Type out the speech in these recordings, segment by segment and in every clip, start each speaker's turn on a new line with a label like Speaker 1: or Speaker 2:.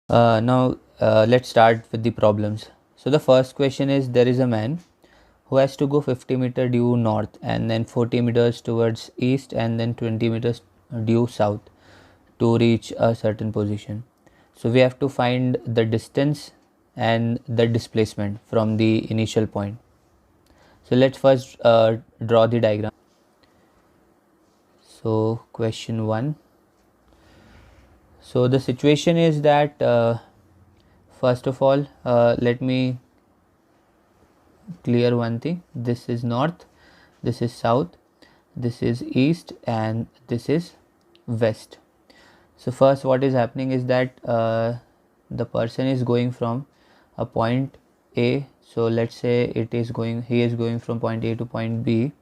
Speaker 1: Now let's start with the problems. So the first question is, there is a man who has to go 50 meter due north and then 40 meters towards east and then 20 meters due south to reach a certain position. So we have to find the distance and the displacement from the initial point. So let's first draw the diagram. So question 1. So the situation is that first of all, let me clear one thing. This is north, this is south, this is east, and this is west. So first what is happening is that the person is going from a point A. So let's say he is going from point A to point B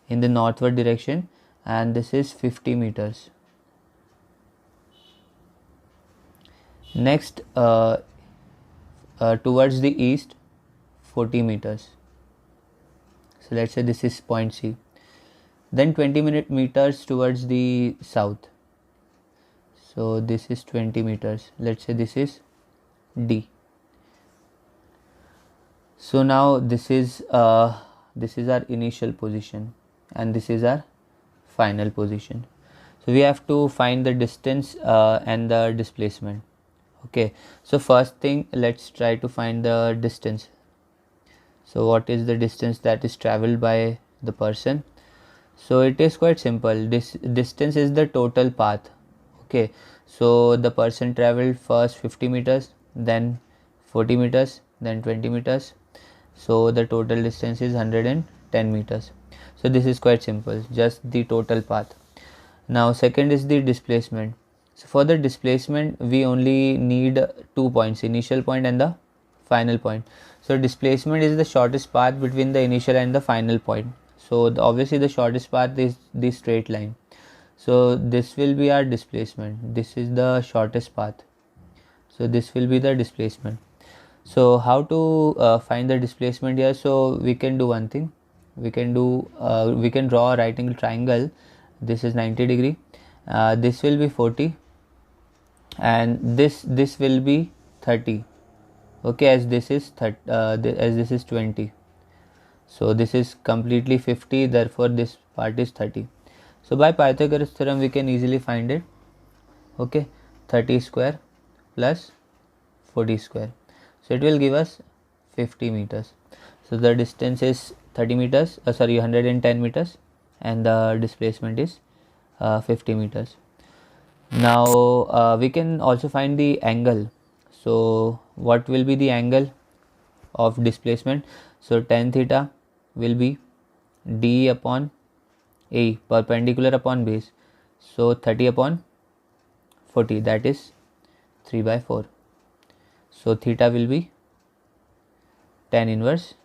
Speaker 1: in the northward direction, and this is 50 meters. Next, towards the east, 40 meters. So let's say this is point C. Then 20 meters towards the south. So this is 20 meters. Let's say this is D. So now this is our initial position and this is our final position. So we have to find the distance and the displacement. Okay, so first thing, let's try to find the distance. So what is the distance that is traveled by the person? So it is quite simple. This distance is the total path. Okay, so the person traveled first 50 meters, then 40 meters, then 20 meters. So the total distance is 110 meters. So this is quite simple, just the total path. Now second is the displacement. So for the displacement we only need 2 points, initial point and the final point. So displacement is the shortest path between the initial and the final point. So obviously the shortest path is the straight line. So this will be our displacement. This is the shortest path. So this will be the displacement. So how to find the displacement here? So we can do one thing. We can draw a right angle triangle. This is 90 degree. This will be 40 and this will be 30. Okay, as this is 20. So this is completely 50, therefore this part is 30. So by Pythagoras theorem we can easily find it. Okay, 30 square plus 40 square. So it will give us 50 meters. So the distance is 110 meters and the displacement is 50 meters. Now we can also find the angle. So what will be the angle of displacement? So tan theta will be d upon a, perpendicular upon base. So 30 upon 40, that is 3 by 4. So theta will be tan inverse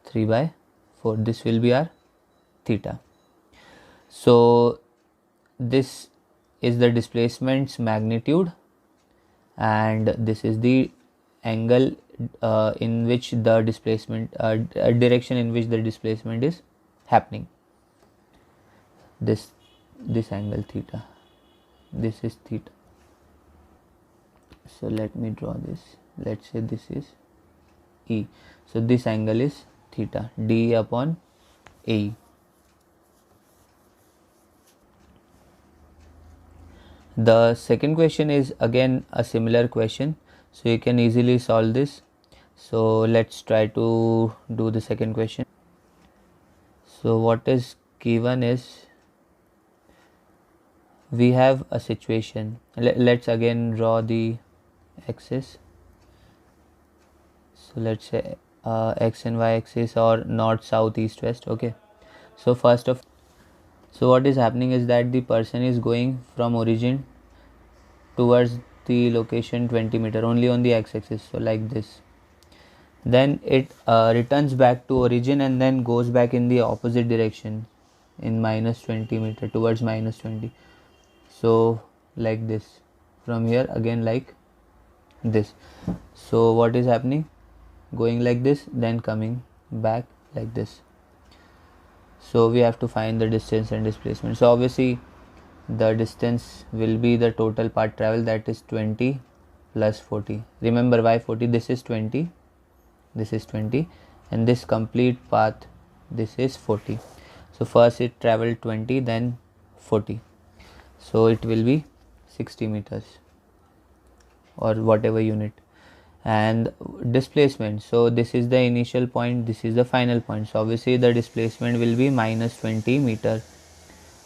Speaker 1: 3 by 4. This will be our theta. So this is the displacement's magnitude and this is the angle in which the displacement direction in which the displacement is happening. This angle theta, this is theta. So let me draw this. Let's say this is E. So this angle is theta, d upon AE. The second question is again a similar question, so you can easily solve this. So let's try to do the second question. So what is given is, we have a situation. Let's again draw the axis. So let's say x and y axis or north, south, east, west. Okay, so so what is happening is that the person is going from origin towards the location 20 meter only on the x-axis, so like this. Then it returns back to origin and then goes back in the opposite direction in minus 20 meter towards minus 20. So like this, from here again like this. So what is happening? Going like this, then coming back like this. So we have to find the distance and displacement. So obviously the distance will be the total path travel, that is 20 plus 40. Remember why 40? This is 20, this is 20, and this complete path, this is 40. So first it traveled 20, then 40. So it will be 60 meters or whatever unit. And displacement, so this is the initial point, this is the final point, so obviously the displacement will be minus 20 meter.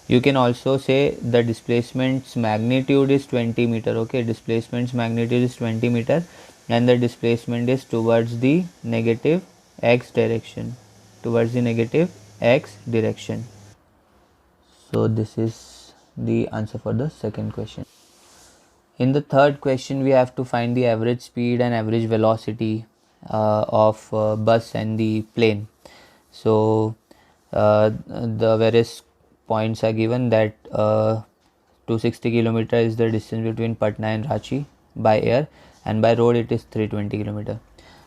Speaker 1: You can also say the displacement's magnitude is 20 meter. Okay, displacement's magnitude is 20 meter and the displacement is towards the negative x direction, towards the negative x direction. So this is the answer for the second question. In the third question, we have to find the average speed and average velocity of bus and the plane. So the various points are given that 260 km is the distance between Patna and Ranchi by air, and by road it is 320 km.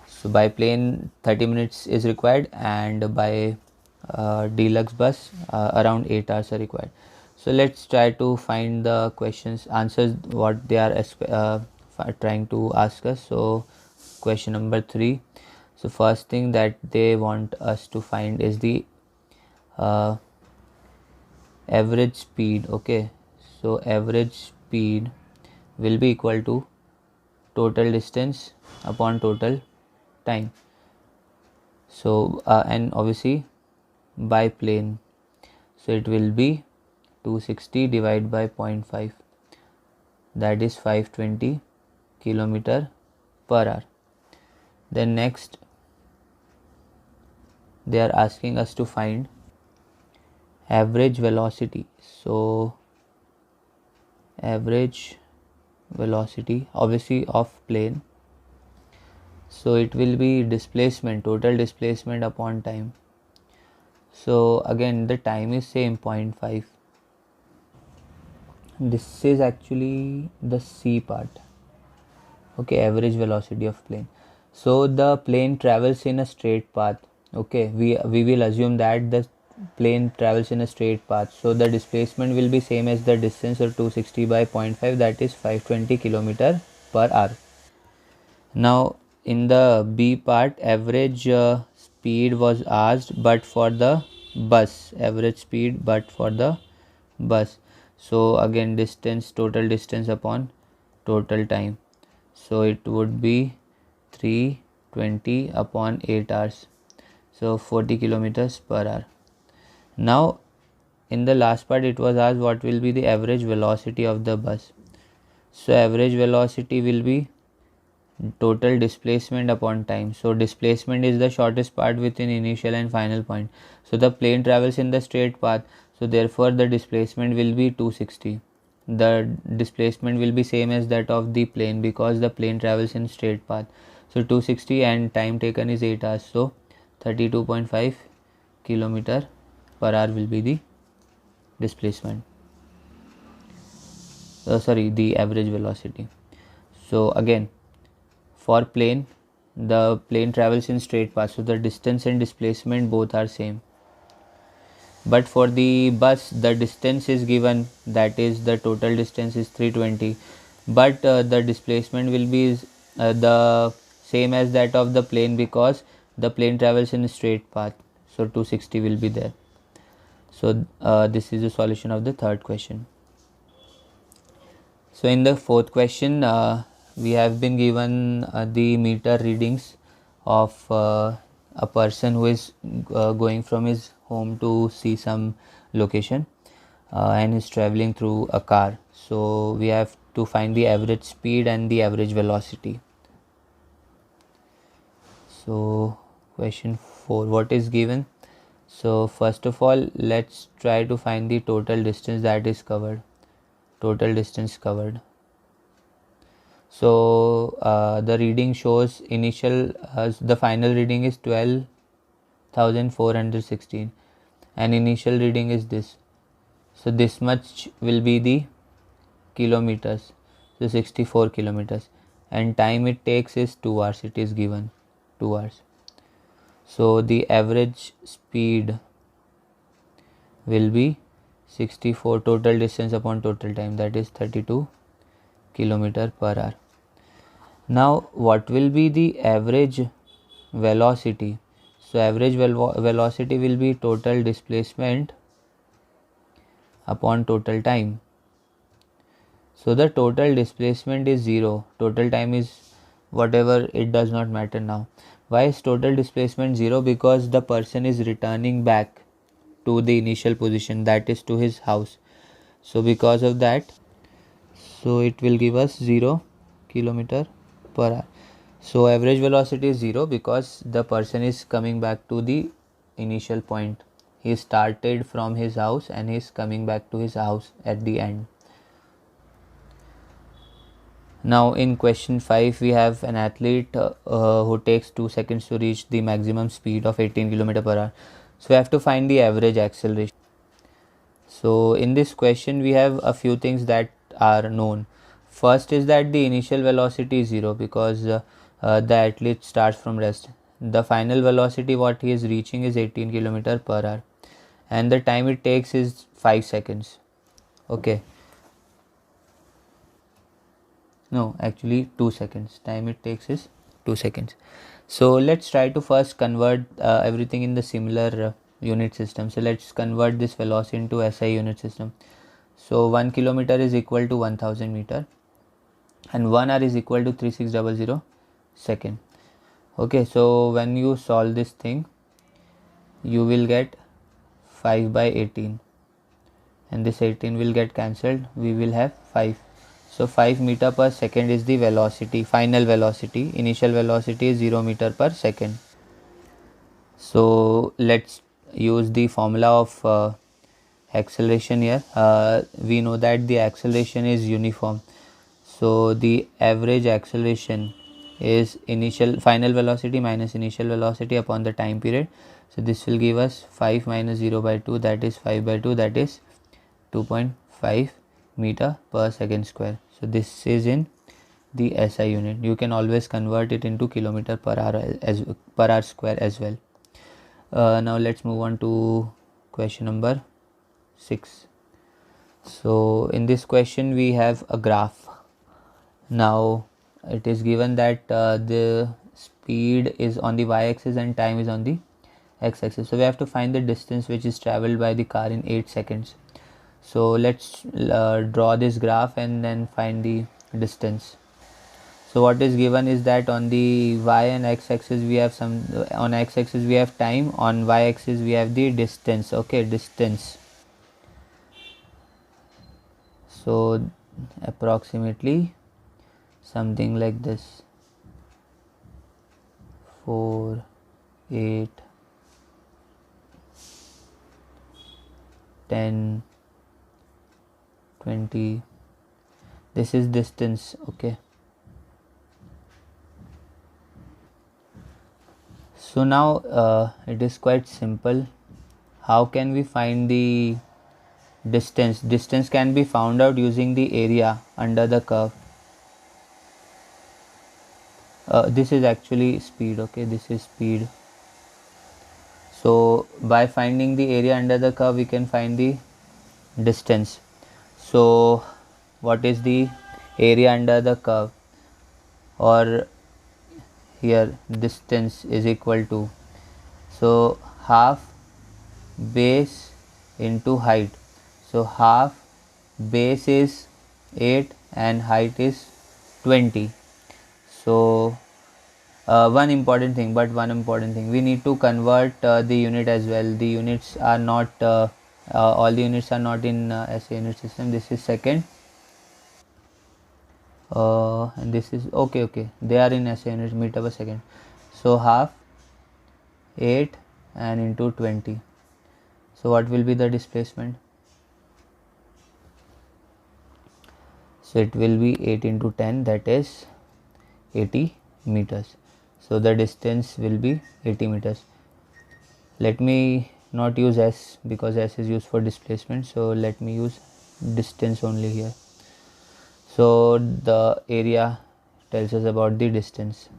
Speaker 1: So by plane 30 minutes is required, and by deluxe bus around 8 hours are required. So let's try to find the questions answers what they are trying to ask us. So question number 3. So first thing that they want us to find is the average speed. Okay, so average speed will be equal to total distance upon total time. So and obviously by plane, so it will be 260 divided by 0.5, that is 520 kilometer per hour. Then next they are asking us to find average velocity. So average velocity obviously of plane, so it will be displacement, total displacement upon time. So again the time is same, 0.5. This is actually the C part. Okay, average velocity of plane. So the plane travels in a straight path. Okay, we will assume that the plane travels in a straight path, so the displacement will be same as the distance, or 260 by 0.5, that is 520 km per hour. Now in the B part, average speed was asked but for the bus, average speed but for the bus. So again distance, total distance upon total time, so it would be 320 upon 8 hours, so 40 kilometers per hour. Now in the last part it was asked what will be the average velocity of the bus. So average velocity will be total displacement upon time. So displacement is the shortest part within initial and final point. So the plane travels in the straight path, so therefore the displacement will be 260. The displacement will be same as that of the plane because the plane travels in straight path. So 260 and time taken is 8 hours, so 32.5 kilometer per hour will be the displacement. The average velocity. So again for plane, the plane travels in straight path, so the distance and displacement both are same. But for the bus the distance is given, that is the total distance is 320, but the displacement will be the same as that of the plane because the plane travels in a straight path, so 260 will be there. So this is the solution of the third question. So in the fourth question we have been given the meter readings of a person who is going from his home to see some location and is traveling through a car. So we have to find the average speed and the average velocity. So question 4, what is given? So first of all let's try to find the total distance that is covered, total distance covered. So the reading shows initial the final reading is 12,416 and initial reading is this. So this much will be the kilometers, so 64 kilometers, and time it takes is 2 hours, it is given 2 hours. So the average speed will be 64 total distance upon total time, that is 32 kilometer per hour. Now what will be the average velocity? So average velocity will be total displacement upon total time. So the total displacement is 0, total time is whatever, it does not matter now. Why is total displacement 0? Because the person is returning back to the initial position, that is to his house. So because of that, so it will give us 0 kilometer per hour. So average velocity is 0 because the person is coming back to the initial point. He started from his house and he is coming back to his house at the end. Now in question 5 we have an athlete who takes 2 seconds to reach the maximum speed of 18 km per hour. So we have to find the average acceleration. So in this question we have a few things that are known. First is that the initial velocity is 0 because the athlete starts from rest. The final velocity what he is reaching is 18 km per hour and the time it takes is 5 seconds. Okay. No, actually 2 seconds. Time it takes is 2 seconds. So let's try to first convert everything in the similar unit system. So let's convert this velocity into SI unit system. So 1 kilometer is equal to 1000 meter and 1 hour is equal to 3600 second. Okay, so when you solve this thing you will get 5 by 18 and this 18 will get cancelled, we will have 5. So 5 meter per second is the velocity, final velocity. Initial velocity is 0 meter per second. So let's use the formula of acceleration here. We know that the acceleration is uniform. So the average acceleration is final velocity minus initial velocity upon the time period. So this will give us 5 minus 0 by 2, that is 5 by 2, that is 2.5 meter per second square. So this is in the SI unit. You can always convert it into kilometer per hour square as well. Now let's move on to question number 6. So in this question we have a graph. Now it is given that the speed is on the y-axis and time is on the x-axis. So we have to find the distance which is traveled by the car in 8 seconds. So let's draw this graph and then find the distance. So what is given is that on the y and x axis we have on x axis we have time, on y axis we have the distance. Okay, distance. So approximately something like this: 4, 8, 10, 20. This is distance. Okay, so now it is quite simple. How can we find the distance? Distance can be found out using the area under the curve. This is actually speed. Okay, this is speed. So by finding the area under the curve we can find the distance. So what is the area under the curve, or here distance is equal to, so half base into height. So half base is 8 and height is 20. So one important thing, we need to convert the unit as well. The units are not all the units are not in SI unit system. This is second and this is okay, they are in SI unit, meter per second. So half 8 and into 20. So what will be the displacement? So it will be 8 into 10, that is 80 meters. So the distance will be 80 meters. Let me not use S because S is used for displacement, so let me use distance only here. So the area tells us about the distance.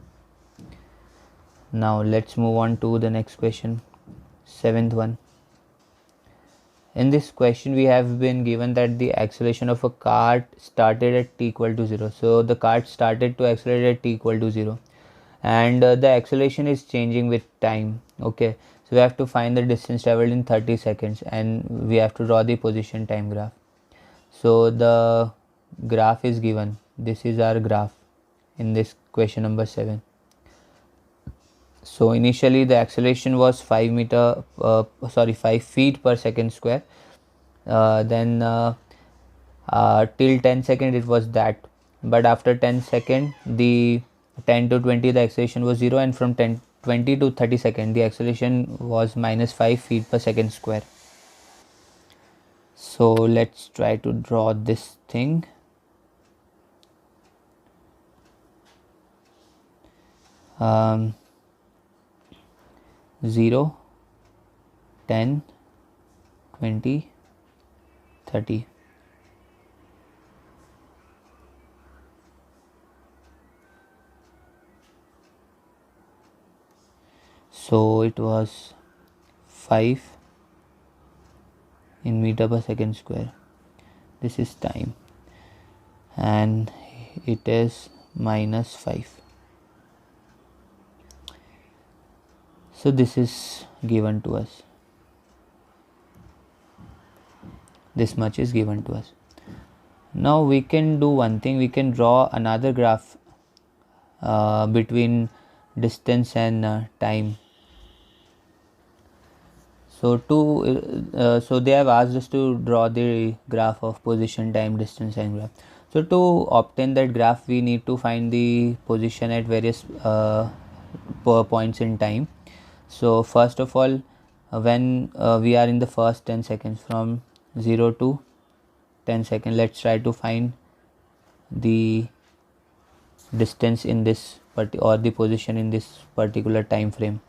Speaker 1: Now let's move on to the next question, 7th one. In this question we have been given that the acceleration of a cart started at t equal to 0. So the cart started to accelerate at t equal to 0, and the acceleration is changing with time. Okay, so we have to find the distance traveled in 30 seconds, and we have to draw the position time graph. So the graph is given. This is our graph in this question number 7. So initially the acceleration was 5 feet per second square. Then till 10 second it was that, but after 10 second, the 10 to 20 the acceleration was 0, and from 20 to 30 second the acceleration was minus 5 feet per second square. So let's try to draw this thing. um, 0, 10, 20, 30. So it was 5 in meter per second square. This is time, and it is minus 5. So this is given to us. This much is given to us. Now we can do one thing. We can draw another graph between distance and time. So so they have asked us to draw the graph of position, time, distance, and graph. So to obtain that graph, we need to find the position at various points in time. So first of all, when we are in the first 10 seconds, from 0 to 10 seconds, let's try to find the distance in this or the position in this particular time frame.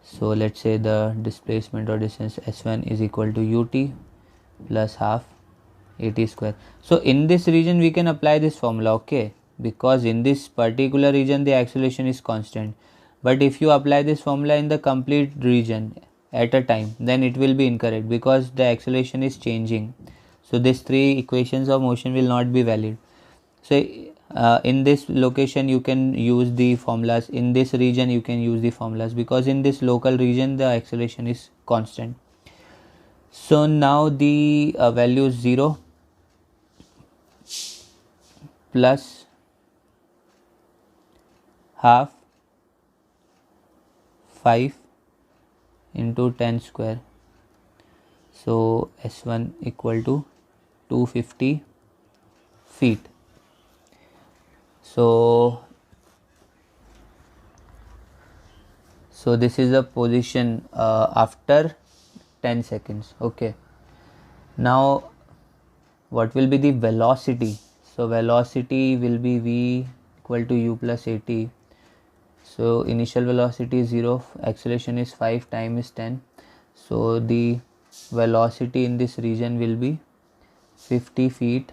Speaker 1: So let's say the displacement or distance s1 is equal to ut plus half at square. So in this region we can apply this formula, okay, because in this particular region the acceleration is constant. But if you apply this formula in the complete region at a time, then it will be incorrect because the acceleration is changing. So these three equations of motion will not be valid. So in this location you can use the formulas, in this region you can use the formulas, because in this local region the acceleration is constant. So now the value is 0 plus half 5 into 10 square. So s1 equal to 250 feet. So this is the position after 10 seconds. Okay, now what will be the velocity? So velocity will be v equal to u plus at. So initial velocity is 0, acceleration is 5, time is 10. So the velocity in this region will be 50 feet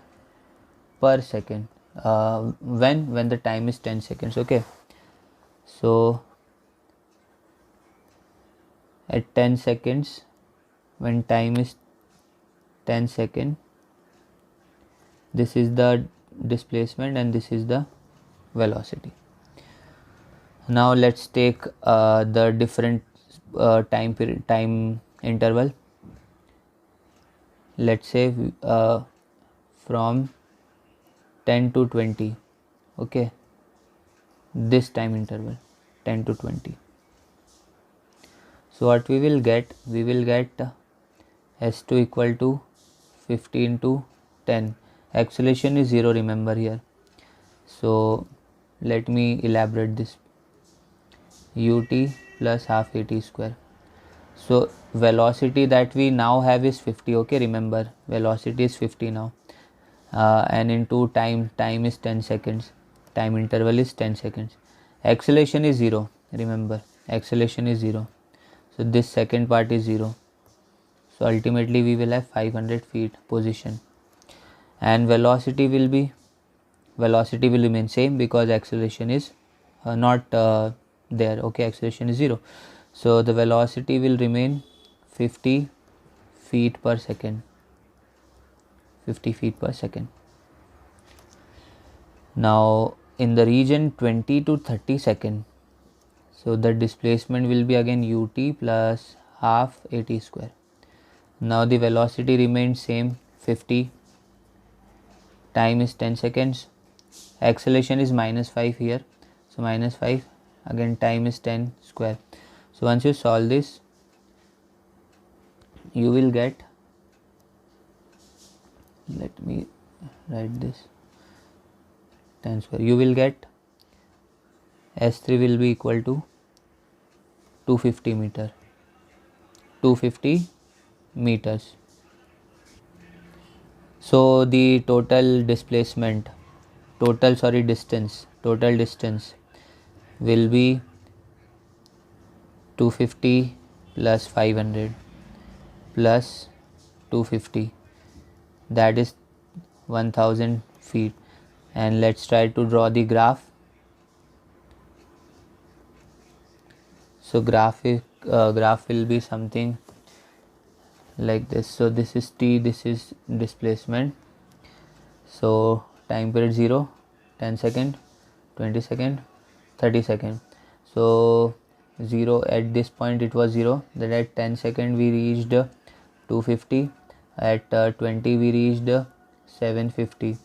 Speaker 1: per second when the time is 10 seconds. Okay, so at 10 seconds, when time is 10 seconds, this is the displacement and this is the velocity. Now let's take the different time interval. Let's say from 10 to 20. Okay, this time interval 10 to 20. So what we will get s2 equal to 50 into 10. Acceleration is 0, remember here. So let me elaborate this. Ut plus half at square. So velocity that we now have is 50. Okay, remember velocity is 50 now, and into time is 10 seconds. Time interval is 10 seconds. Acceleration is 0, remember acceleration is 0. So this second part is 0. So ultimately we will have 500 feet position, and velocity will remain same because acceleration is not there. Okay, acceleration is 0. So the velocity will remain 50 feet per second, 50 feet per second. Now in the region 20 to 30 second, so the displacement will be again ut plus half at square. Now the velocity remains same, 50, time is 10 seconds, acceleration is -5 here, so -5, again time is 10 square. So once you solve this, you will get, let me write this, 10 square, you will get S3 will be equal to 250 meter, 250 meters. So the total displacement, total distance will be 250 plus 500 plus 250, that is 1000 feet. And let's try to draw the graph. So graph will be something like this. So this is t, this is displacement. So time period 0, 10 second, 20 second, 30 second. So 0 at this point it was 0, then at 10 second we reached 250, at 20 we reached 750,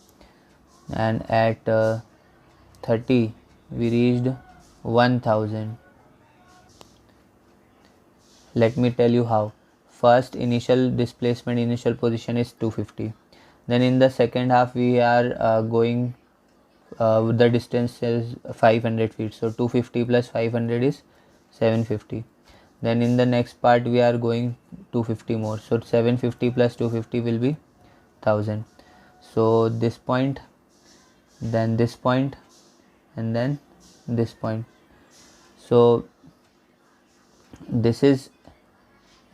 Speaker 1: and at 30 we reached 1000. Let me tell you how. First, initial displacement, initial position is 250. Then in the second half we are going, the distance is 500 feet. So 250 plus 500 is 750. Then in the next part we are going 250 more. So 750 plus 250 will be 1000. So this point, then this point, and then this point. So this is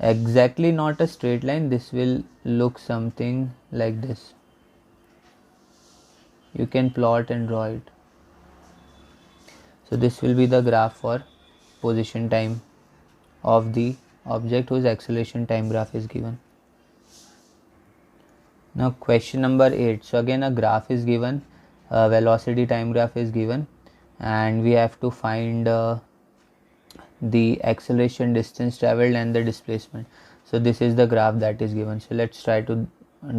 Speaker 1: exactly not a straight line, this will look something like this. You can plot and draw it. So this will be the graph for position time of the object whose acceleration time graph is given. Now question number 8. So again a graph is given, velocity time graph is given, and we have to find the acceleration, distance traveled, and the displacement. So this is the graph that is given. So let's try to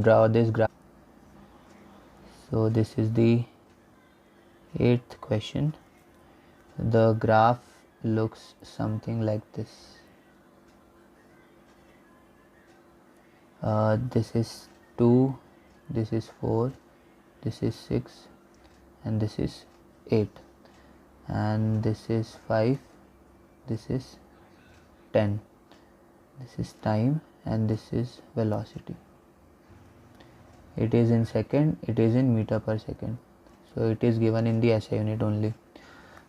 Speaker 1: draw this graph. So this is the 8th question. The graph looks something like this. This is 2, this is 4, this is 6, and this is 8, and this is 5, this is 10, this is time, and this is velocity. It is in second, it is in meter per second, so it is given in the SI unit only.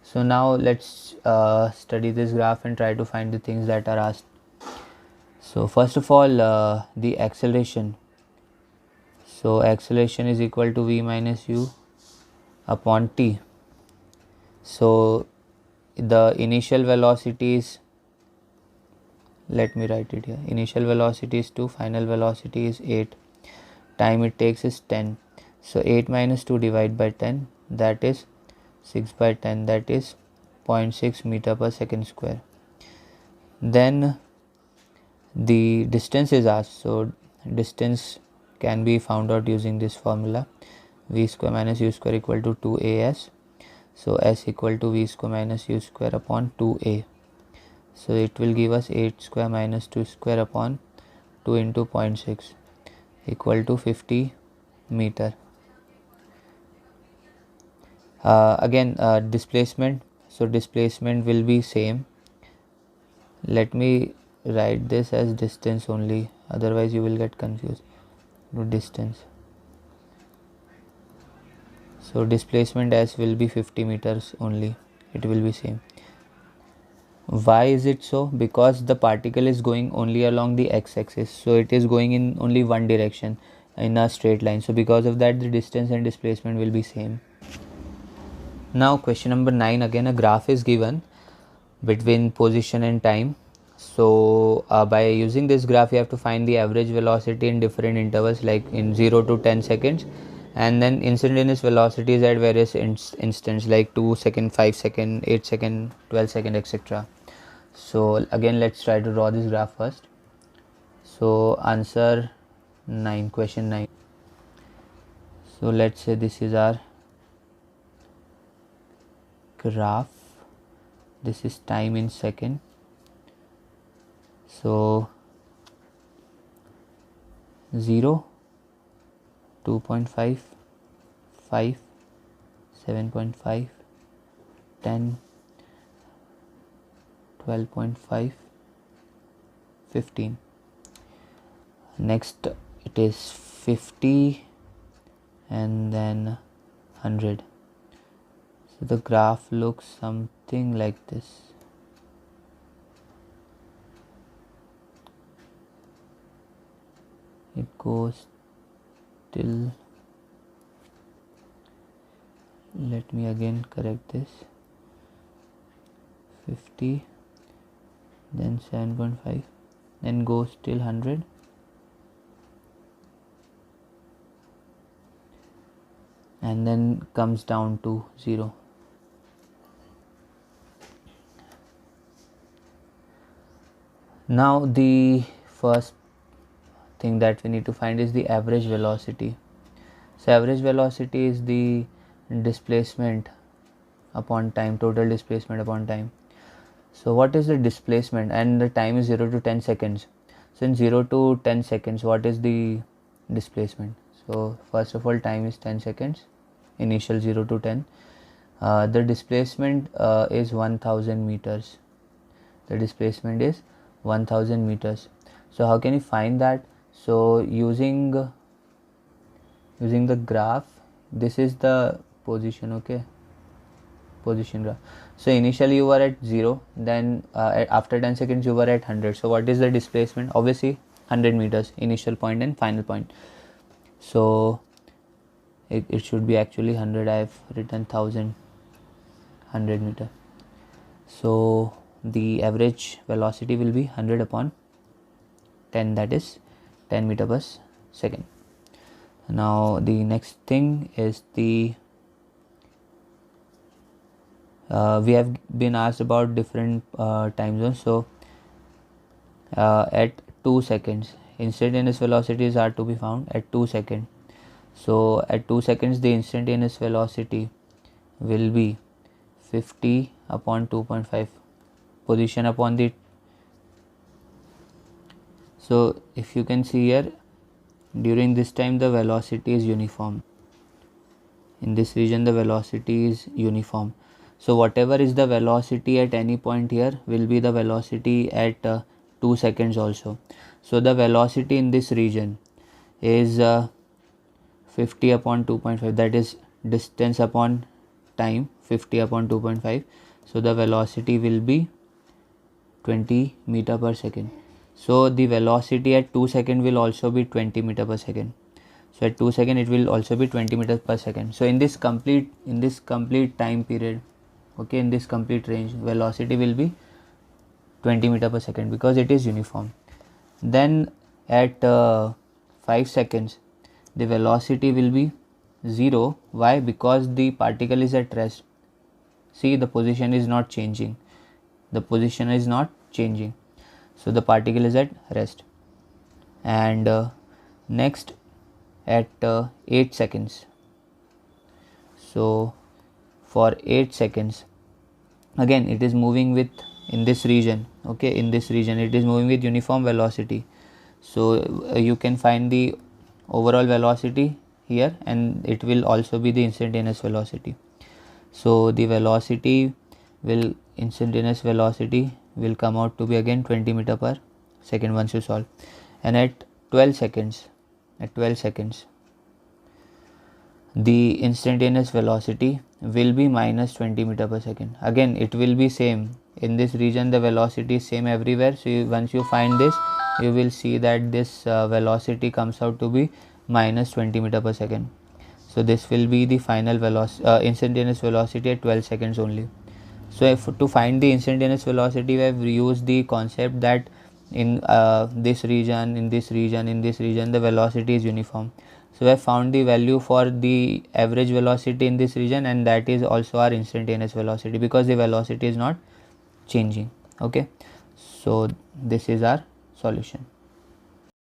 Speaker 1: So now let's study this graph and try to find the things that are asked. So first of all, the acceleration. So acceleration is equal to v minus u upon t. So the initial velocity is, let me write it here, initial velocity is 2, final velocity is 8, time it takes is 10. So 8 minus 2 divided by 10, that is 6 by 10, that is 0.6 meter per second square. Then the distance is asked. So distance can be found out using this formula, v square minus u square equal to 2as. So s equal to v square minus u square upon 2a. So it will give us 8 square minus 2 square upon 2 into 0.6 equal to 50 meter. Again displacement. So displacement will be same. Let me write this as distance only, otherwise you will get confused. Distance. So displacement s will be 50 meters only, it will be same. Why is it so? Because the particle is going only along the x-axis, so it is going in only one direction in a straight line. So because of that the distance and displacement will be same. Now question number 9, again a graph is given between position and time. So by using this graph, you have to find the average velocity in different intervals, like in 0 to 10 seconds, and then instantaneous velocities at various instants, like 2 second, 5 second, 8 second, 12 second, etc. So again, let's try to draw this graph first. So answer 9, question 9. So let's say this is our graph, this is time in second. So 0, 2.5, 5, 7.5, 10, 12.5, 15. Next it is 50 and then 100. So the graph looks something like this. It goes till, let me again correct this, 50, then 7.5, then goes till 100, and then comes down to 0. Now the first thing that we need to find is the average velocity. So average velocity is the displacement upon time, total displacement upon time. So what is the displacement, and the time is 0 to 10 seconds. So in 0 to 10 seconds, what is the displacement? So first of all, time is 10 seconds, initial 0 to 10. The displacement is 1000 meters. The displacement is 1000 meters. So how can you find that? So using the graph, this is the position, okay, position graph. So initially you were at 0, then after 10 seconds you were at 100. So what is the displacement? Obviously 100 meters, initial point and final point. So it should be actually 100. I have written 1000, 100 meter. So the average velocity will be 100 upon 10, that is 10 meter per second. Now the next thing is the we have been asked about different time zones. So at 2 seconds, instantaneous velocities are to be found at 2 seconds. So at 2 seconds, the instantaneous velocity will be 50 upon 2.5, position upon the. So if you can see here, during this time the velocity is uniform. In this region the velocity is uniform. So whatever is the velocity at any point here will be the velocity at 2 seconds also. So the velocity in this region is 50 upon 2.5, that is distance upon time, 50 upon 2.5. So the velocity will be 20 meter per second. So the velocity at 2 seconds will also be 20 meter per second. So at 2 seconds it will also be 20 meters per second. So in this complete time period, okay, in this complete range, velocity will be 20 meter per second because it is uniform. Then at 5 seconds the velocity will be 0. Why? Because the particle is at rest. See, the position is not changing. The position is not changing. So the particle is at rest. And next at 8 seconds. So for 8 seconds, again it is moving with, in this region, okay, in this region it is moving with uniform velocity. So you can find the overall velocity here, and it will also be the instantaneous velocity. So the instantaneous velocity will come out to be again 20 meter per second once you solve. And at 12 seconds, the instantaneous velocity will be minus 20 meter per second. Again it will be same. In this region the velocity is same everywhere. So once you find this, you will see that this velocity comes out to be minus 20 meter per second. So this will be the final instantaneous velocity at 12 seconds only. So if to find the instantaneous velocity, we have used the concept that in this region, in this region, in this region, the velocity is uniform. So we have found the value for the average velocity in this region, and that is also our instantaneous velocity, because the velocity is not changing. Okay, so this is our solution.